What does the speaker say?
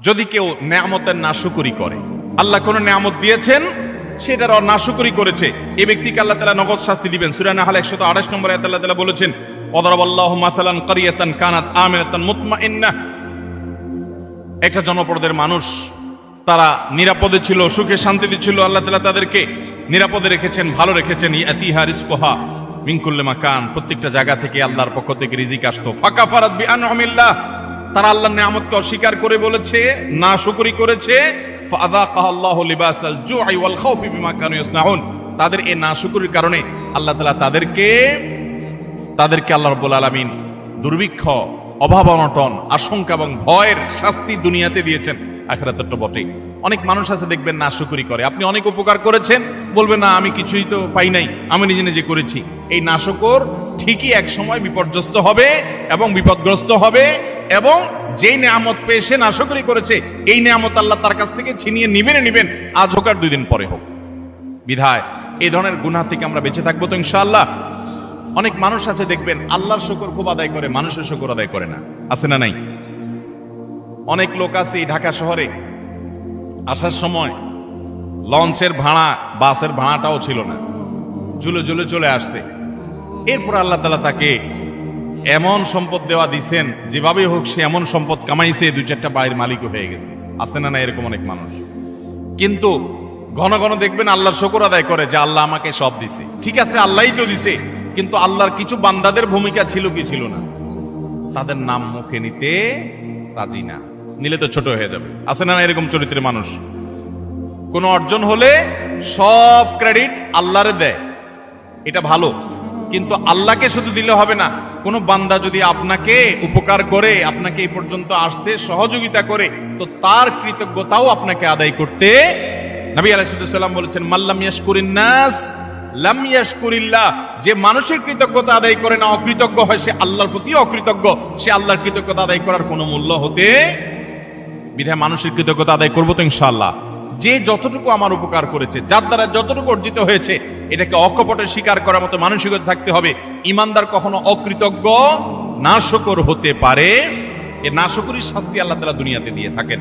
যদি কেউ নেয়ামতের নাশুকরি করে, আল্লাহ কোন নেয়ামত দিয়েছেন সেটার নাশুকরি করেছে, এই ব্যক্তিকে আল্লাহ তাআলা নগদ শাস্তি দিবেন। সূরা নাহল 128 নম্বর আয়াতে আল্লাহ তাআলা বলেছেন, ওয়াদারাবাল্লাহু মাসালান কারিয়াতান কানাত আমিনাতান মুতমাইন্নাহ। একটা জনপদের মানুষ, তারা নিরাপদে ছিল, সুখে শান্তিতে ছিল। আল্লাহ তাআলা তাদেরকে নিরাপদে রেখেছেন, ভালো রেখেছেন। ইয়াতিহা রিজকুহা মিন কুল্লি মাকান, প্রত্যেকটা জায়গা থেকে আল্লাহর পক্ষ থেকে রিজিক আসতো। ফাকাফারাত বিআনউমিল্লাহ, তারা আল্লাহর নিয়ামতকে অস্বীকার করে বলেছে, নাশুকরি করেছে। ফাযাকাল্লাহু লিবাসাল জুই ওয়াল খাউফি বিমা কানু ইয়াসনাউন, তাদের এই নাশুকরির কারণে আল্লাহ তাআলা তাদেরকে আল্লাহ রাব্বুল আলামিন দুর্ভিক্ষ, অভাব অনটন, আশঙ্কা এবং ভয়ের শাস্তি দুনিয়াতে দিয়েছেন, আখিরাতে তো বটেই। অনেক মানুষ আছে দেখবেন নাশুকরি করে। আপনি অনেক উপকার করেছেন, বলবেন না আমি কিছুই তো পাই নাই, আমি নিজে নিজে করেছি। এই নাশুকর ঠিকই এক সময় বিপর্যস্ত হবে এবং বিপদগ্রস্ত হবে, এবং যেই নিয়ামত পেয়ে সে নাশুকরি করেছে, এই নিয়ামত আল্লাহ তার কাছ থেকে ছিনিয়ে নিবেন, আজ হোক আর 2 দিন পরে হোক। বিধায় এই ধরনের গুনাহ থেকে আমরা বেঁচে থাকবো তো ইনশাআল্লাহ। অনেক মানুষ আছে দেখবেন আল্লাহর শুকর খুব আদায় করে, মানুষের শুকর আদায় করে না, আছে না নাই? অনেক লোক আছে ঢাকা শহরে আসার সময় লঞ্চের ভাড়া, বাসের ভাড়াটাও ছিল না, ঝুলে ঝুলে চলে আসছে। এরপর আল্লাহ তাআলা তাকে এমন সম্পদ দেওয়া দিছেন, যেভাবে হোক সে এমন সম্পদ কামাইছে, 2-4টা বাড়ির মালিকও হয়ে গেছে, আছে না না এরকম অনেক মানুষ। কিন্তু ঘন ঘন দেখবেন আল্লাহর শুকর আদায় করে যে আল্লাহ আমাকে সব দিছে। ঠিক আছে, আল্লাহই তো দিছে, কিন্তু আল্লাহর কিছু বান্দাদের ভূমিকা ছিল কি ছিল না? তাদের নাম মুখে নিতে রাজি না, নিলে তো ছোট হয়ে যাবে, আছে না না এরকম চরিত্রের মানুষ। কোন অর্জন হলে সব ক্রেডিট আল্লাহরে দেয়, এটা ভালো, কিন্তু আল্লাহকে শুধু দিলে হবে না। কোন বান্দা যদি আপনাকে উপকার করে, আপনাকে এই পর্যন্ত আসতে সহযোগিতা করে, তো তার কৃতজ্ঞতাও আপনাকে আদায় করতে। নবী আলাইহিস সালাম বলেছেন, মাল্লাম ইয়াশকুরিন নাস লাম ইয়াশকুরিল্লাহ, যে মানুষের কৃতজ্ঞতা আদায় করে না, অকৃতজ্ঞ হয়, সে আল্লাহর প্রতি অকৃতজ্ঞ, সে আল্লাহর কৃতজ্ঞতা আদায় করার কোনো মূল্য হতে। বিধায় মানুষের কৃতজ্ঞতা আদায় করবো তো ইনশাআল্লাহ। যে যতটুকু আমার উপকার করেছে, যার দ্বারা যতটুকু অর্জিত হয়েছে, এটাকে অকপটে স্বীকার করার মতো মানসিকতা থাকতে হবে। ইমানদার কখনো অকৃতজ্ঞ, নাশুকর হতে পারে। এ নাশুকরির শাস্তি আল্লাহ তাআলা দুনিয়াতে দিয়ে থাকেন।